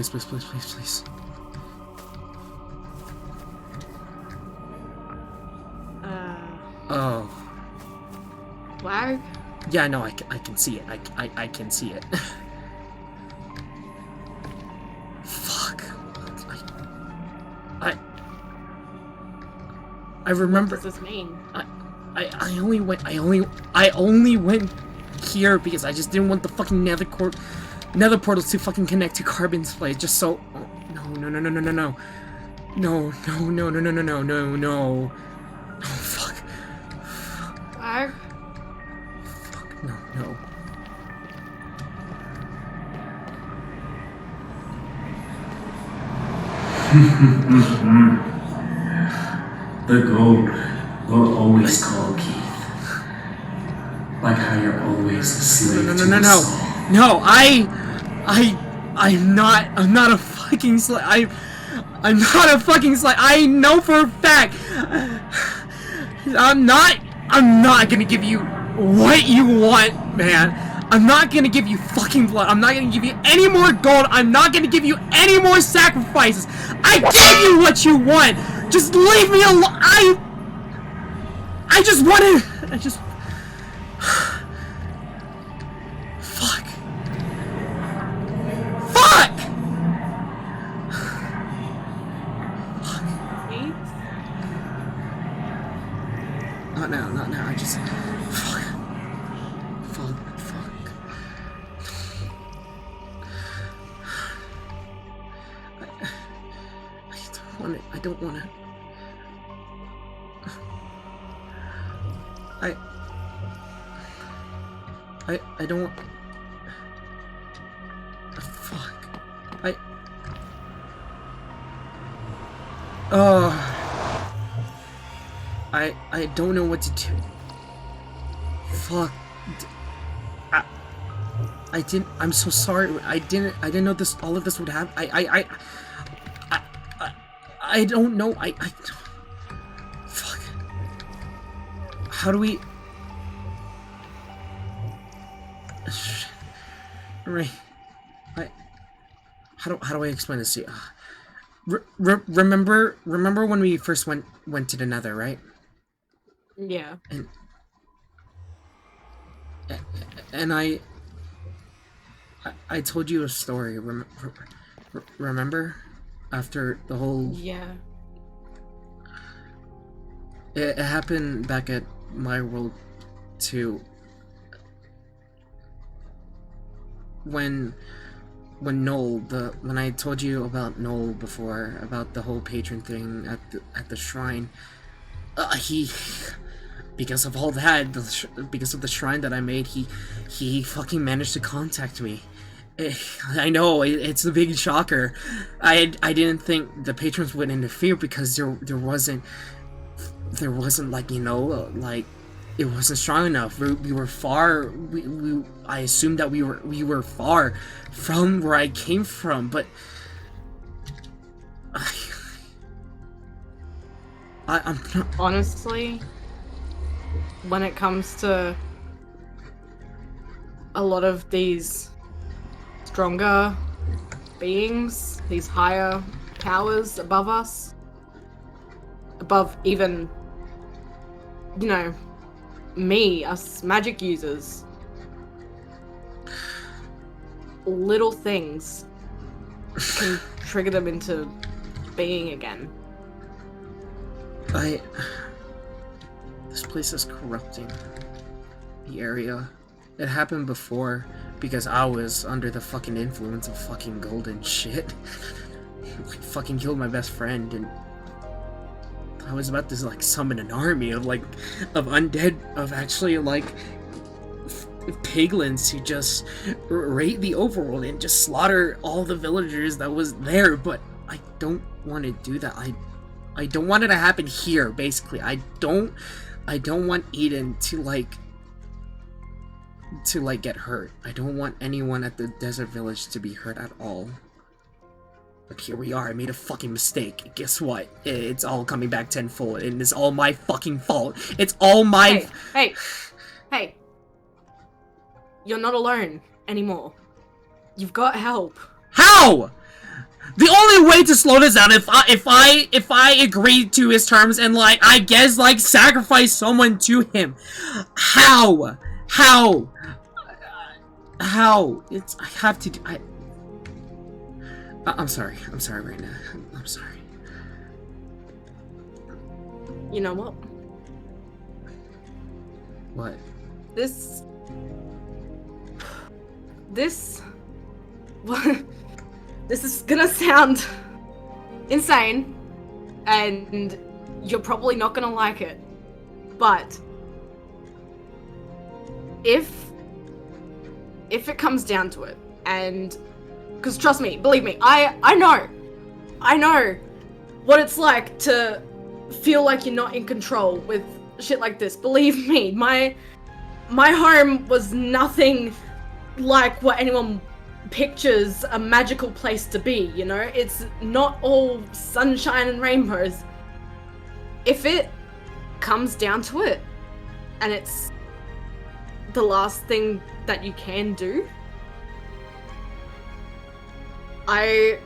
Oh. Lag? Yeah, no, I can see it. I can see it. Fuck. I remember. What does this mean? I only went here because I just didn't want the fucking nether portals to fucking connect to Carbon's place. Just so. Oh, no. No. Oh, fuck. Lag? Fuck, no. The gold will always call Keith. Like how you're always a slave to the soul. No, I'm not a fucking slave. I'm not a fucking slave. I know for a fact. I'm not gonna give you what you want, man. I'm not gonna give you fucking blood. I'm not gonna give you any more gold. I'm not gonna give you any more sacrifices. I gave you what you want. Just leave me alone. I just wanna. Fuck. Not now. I just. Fuck. I don't want it. I don't want. Fuck. I don't know what to do. Fuck. I'm so sorry. I didn't know all of this would happen. I don't know. Fuck. How do we? Right. How do I explain this to you? Remember when we first went to the Nether, right? Yeah. And I told you a story. Remember? After the whole. Yeah. It happened back at my world too. When Noel, when I told you about Noel before, about the whole patron thing at the shrine, he, because of all that, because of the shrine that I made, he fucking managed to contact me. I know, it's a big shocker. I didn't think the patrons would interfere because there wasn't like, you know, like, it wasn't strong enough. We were far. I assumed that we were far from where I came from, but I'm not. Honestly, when it comes to a lot of these stronger beings, these higher powers above us, above even, you know, us magic users, little things can trigger them into being again. This place is corrupting the area. It happened before because I was under the fucking influence of fucking golden shit. I fucking killed my best friend, and I was about to like summon an army of undead, of actually like piglins to just raid the overworld and just slaughter all the villagers that was there. But I don't want to do that. I don't want it to happen here. Basically, I don't want Eden to get hurt. I don't want anyone at the desert village to be hurt at all. But here we are. I made a fucking mistake. Guess what? It's all coming back tenfold, and it's all my fucking fault. It's all my. Hey! You're not alone anymore. You've got help. How? The only way to slow this down if I agree to his terms and like I guess like sacrifice someone to him. How? It's I have to do I'm sorry right now. I'm sorry. You know what? What? This is gonna sound insane, and you're probably not gonna like it, but if it comes down to it, and because trust me, believe me, I know what it's like to feel like you're not in control with shit like this. Believe me, my home was nothing like what anyone pictures a magical place to be, you know? It's not all sunshine and rainbows. If it comes down to it, and it's the last thing that you can do, I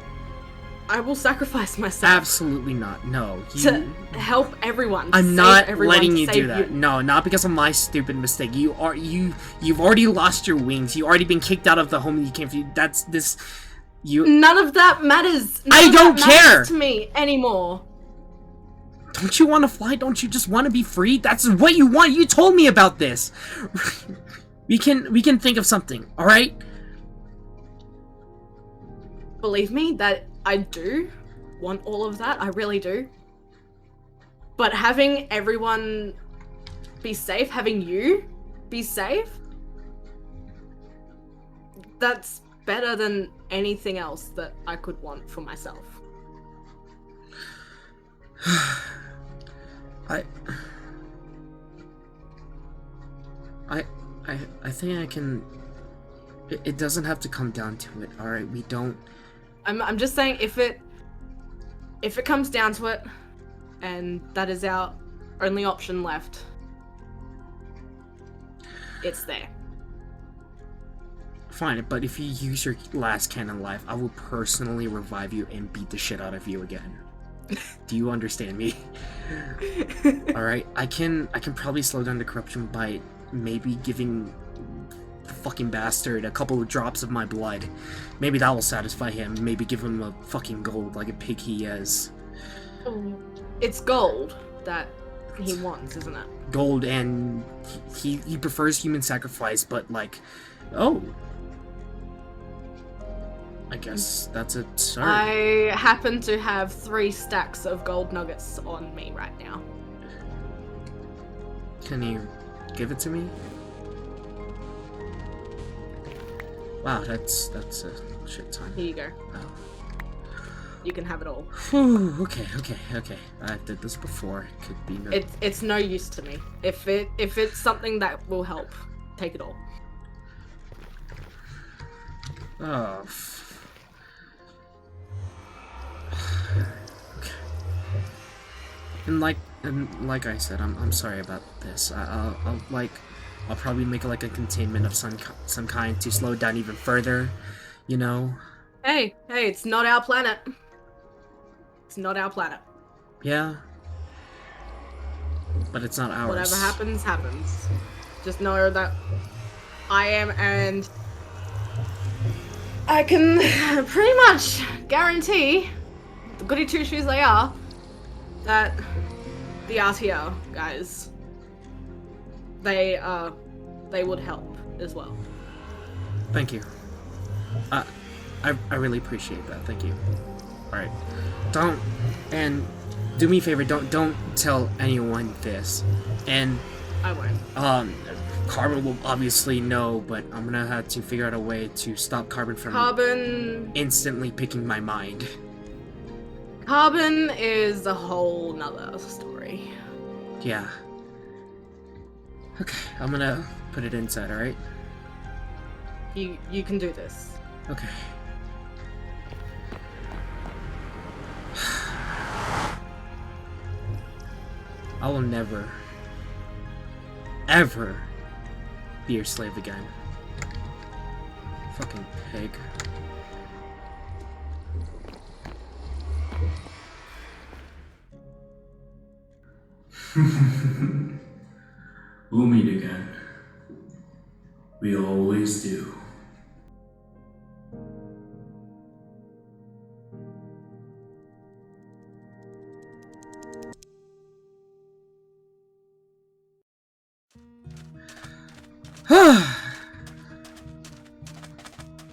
will sacrifice myself. Absolutely not. No. To help everyone. I'm not everyone, letting you do that. No, not because of my stupid mistake. You've already lost your wings. You've already been kicked out of the home that you came from. That's this. None of that matters. I don't care to me anymore. Don't you want to fly? Don't you just want to be free? That's what you want. You told me about this. We can think of something. All right. Believe me that I do want all of that. I really do. But having everyone be safe, having you be safe, that's better than anything else that I could want for myself. I think I can. It doesn't have to come down to it. All right, we don't. I'm just saying, if it comes down to it, and that is our only option left, it's there. Fine, but if you use your last canon life, I will personally revive you and beat the shit out of you again. Do you understand me? Alright, I can probably slow down the corruption by maybe giving the fucking bastard a couple of drops of my blood. Maybe that will satisfy him. Maybe give him a fucking gold like a pig he is. It's gold that he wants, isn't it? Gold, and he prefers human sacrifice, but like, oh. I guess that's a start. I happen to have 3 stacks of gold nuggets on me right now. Can you give it to me? Wow, that's a shit ton. Here you go. Wow. You can have it all. Whew, okay. I did this before. It could be no. It's no use to me. If it's something that will help, take it all. Oh. Okay. And like I said, I'm sorry about this. I'll probably make like a containment of some kind to slow it down even further, you know? Hey, it's not our planet. It's not our planet. Yeah. But it's not ours. Whatever happens, happens. Just know that I am, and I can pretty much guarantee, the goody two-shoes they are, that the RTR guys, they would help as well. Thank you. I really appreciate that. Thank you. All right. Do me a favor. Don't tell anyone this. And I won't. Carbon will obviously know, but I'm gonna have to figure out a way to stop Carbon from instantly picking my mind. Carbon is a whole nother story. Yeah. Okay, I'm gonna put it inside, alright? You can do this. Okay. I will never, ever be your slave again. Fucking pig. We'll meet again. We always do.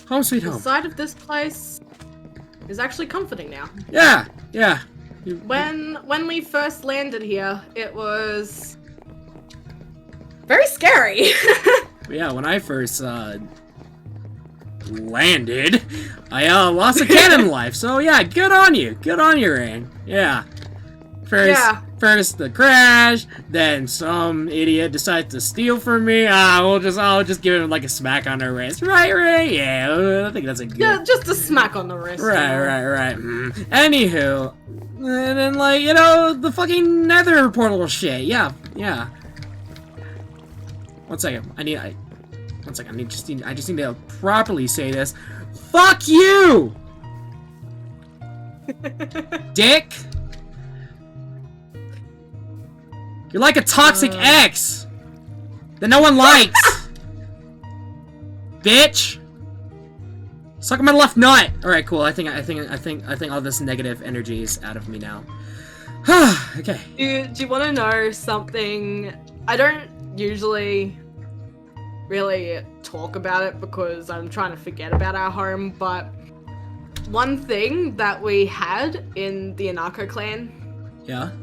Home sweet The home. sight of this place is actually comforting now. Yeah, yeah. When we first landed here, it was very scary. Yeah, when I first landed, I lost a cannon life. So yeah, good on you, Rain. Yeah. First the crash, then some idiot decides to steal from me. I'll just give him like a smack on the wrist. Right, Ray? Yeah, I think that's a good. Yeah, just a smack on the wrist. Right. Anywho, and then like the fucking nether portal shit. Yeah. 1 second. I just need to properly say this. Fuck you, dick. You're like a toxic ex that no one likes. Bitch. Suck on my left nut. All right, cool. I think all this negative energy is out of me now. Okay. Do you want to know something? I don't usually really talk about it because I'm trying to forget about our home, but one thing that we had in the Anarcho clan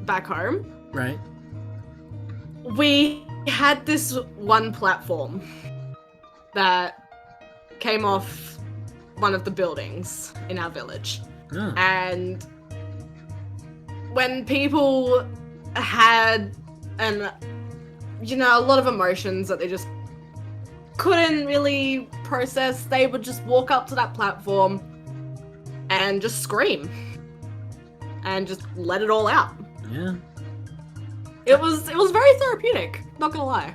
back home, right? We had this one platform that came off one of the buildings in our village. Oh. And when people had a lot of emotions that they just couldn't really process, they would just walk up to that platform and just scream and just let it all out. Yeah. It was very therapeutic, not gonna lie.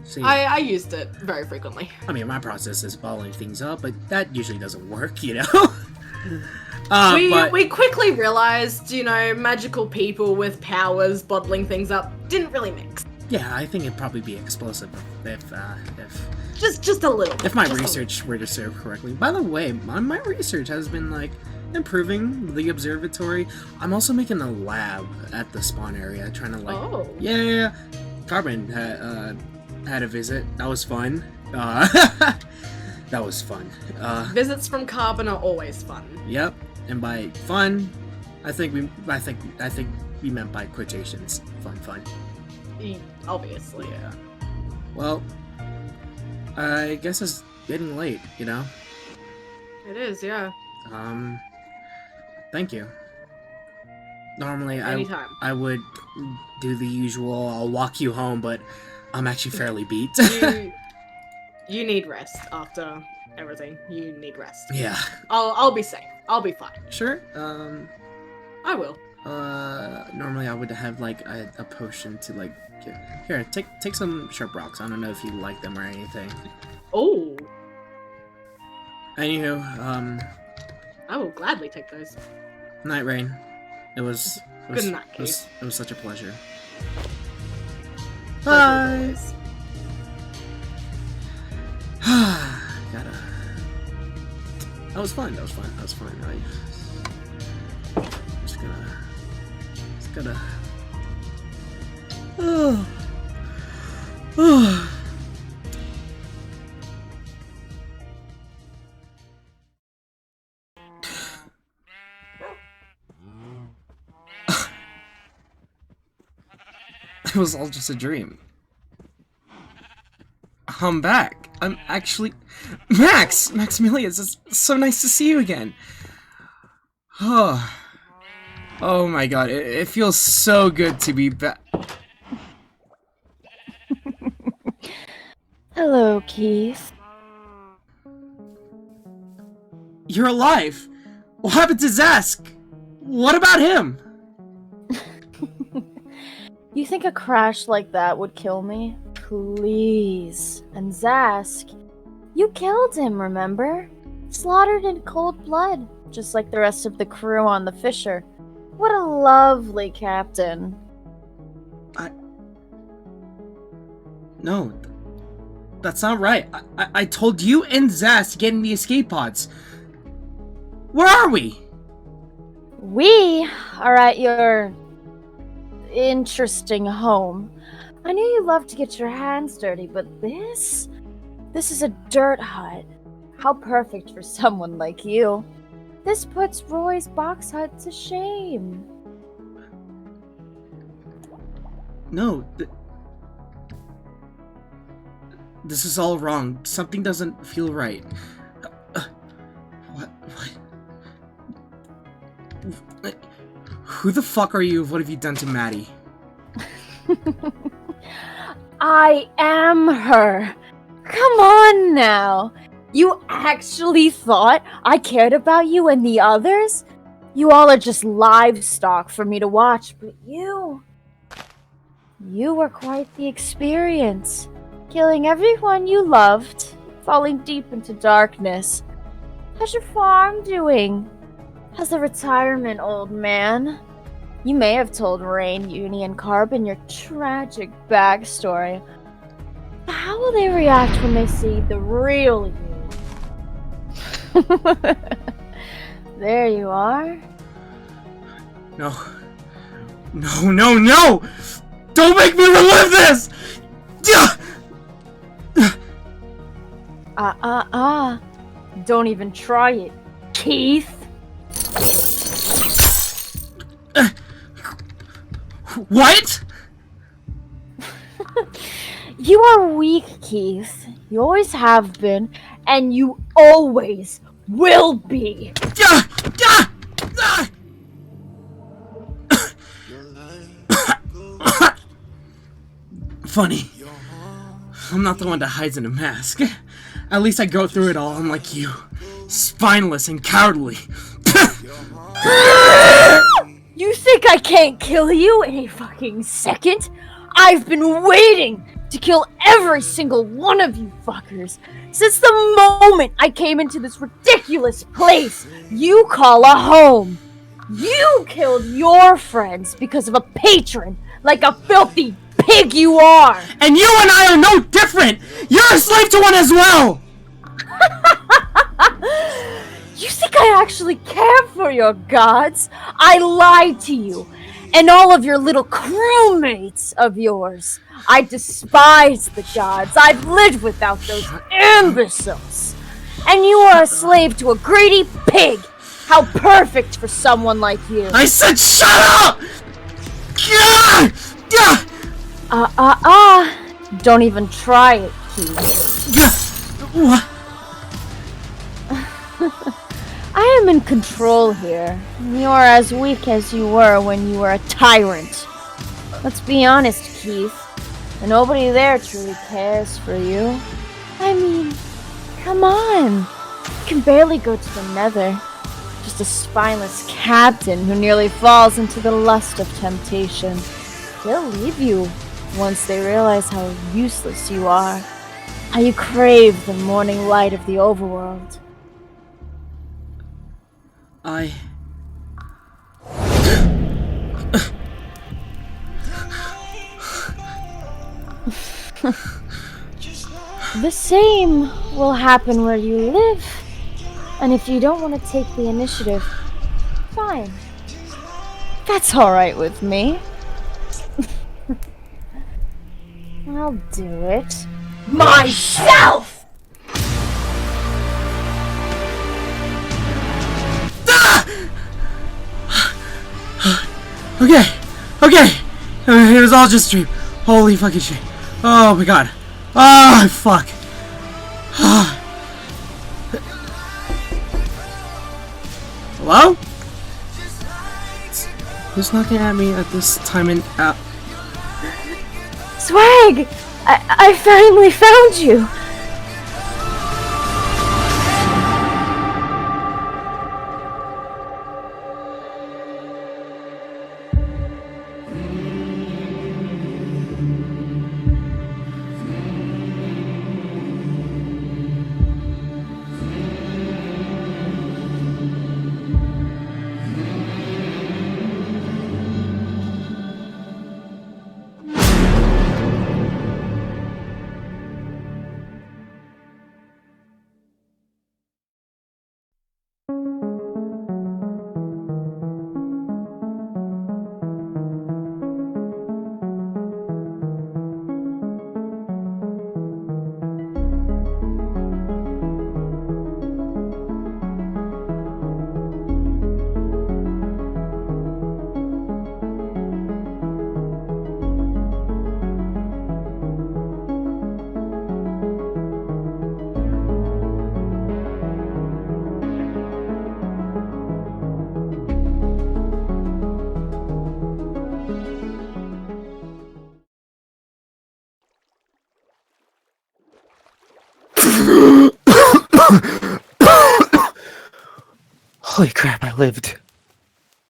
See, I used it very frequently. I mean, my process is bottling things up, but that usually doesn't work, you know? We quickly realized, magical people with powers bottling things up didn't really mix. Yeah, I think it'd probably be explosive if Just a little. if my research were to serve correctly. By the way, my research has been like improving the observatory. I'm also making a lab at the spawn area, trying to like. Oh. Yeah. Carbon had a visit. That was fun. That was fun. Visits from Carbon are always fun. Yep. And by fun, I think we meant by quotations. Fun. Obviously. Yeah. Well, I guess it's getting late, It is, yeah. Thank you. Normally, Anytime. I would do the usual, I'll walk you home, but I'm actually fairly beat. You need rest after everything. You need rest. Yeah. I'll be safe. I'll be fine. Sure. I will. Normally I would have like a potion to like here, take some sharp rocks. I don't know if you like them or anything. Oh. Anywho, I will gladly take those. Night Rain. It was Good night, it was such a pleasure. Bye. That was fun. Just gonna. It was all just a dream. I'm back. I'm actually... Maximilian, it's so nice to see you again. Oh my god, it feels so good to be back. Hello, Keith. You're alive! What happened to Zask? What about him? You think a crash like that would kill me? Please. And Zask, you killed him, remember? Slaughtered in cold blood, just like the rest of the crew on the Fisher. What a lovely captain. No, that's not right. I told you and Zaz to get in the escape pods. Where are we? We are at your interesting home. I knew you loved to get your hands dirty, but this is a dirt hut. How perfect for someone like you. This puts Roy's box hut to shame. No, this is all wrong. Something doesn't feel right. What? Who the fuck are you? What have you done to Maddie? I am her. Come on now. You actually thought I cared about you and the others? You all are just livestock for me to watch, but you were quite the experience. Killing everyone you loved, falling deep into darkness. How's your farm doing? How's the retirement, old man? You may have told Rain, Uni, and Carbon your tragic backstory. How will they react when they see the real you? There you are. No! Don't make me relive this! Don't even try it, Keith. What? You are weak, Keith. You always have been, and you always will be. Funny. I'm not the one that hides in a mask. At least I go through it all, unlike you. Spineless and cowardly. You think I can't kill you in a fucking second? I've been waiting to kill every single one of you fuckers since the moment I came into this ridiculous place you call a home. You killed your friends because of a patron, like a filthy pig you are. And you and I are no different. You're a slave to one as well. You think I actually care for your gods? I lied to you. And all of your little crewmates of yours. I despise the gods. I've lived without those imbeciles. And you are a slave to a greedy pig. How perfect for someone like you. I said shut up! Don't even try it, Keith. What? I am in control here. You are as weak as you were when you were a tyrant. Let's be honest, Keith. Nobody there truly cares for you. I mean, come on. You can barely go to the Nether. Just a spineless captain who nearly falls into the lust of temptation. They'll leave you once they realize how useless you are. How you crave the morning light of the overworld. The same will happen where you live. And if you don't want to take the initiative, fine. That's alright with me. I'll do it. Myself! Okay. It was all just a dream. Holy fucking shit. Oh my god. Oh, fuck. Hello? Who's knocking at me at this time and Swag! I finally found you! Holy crap, I lived.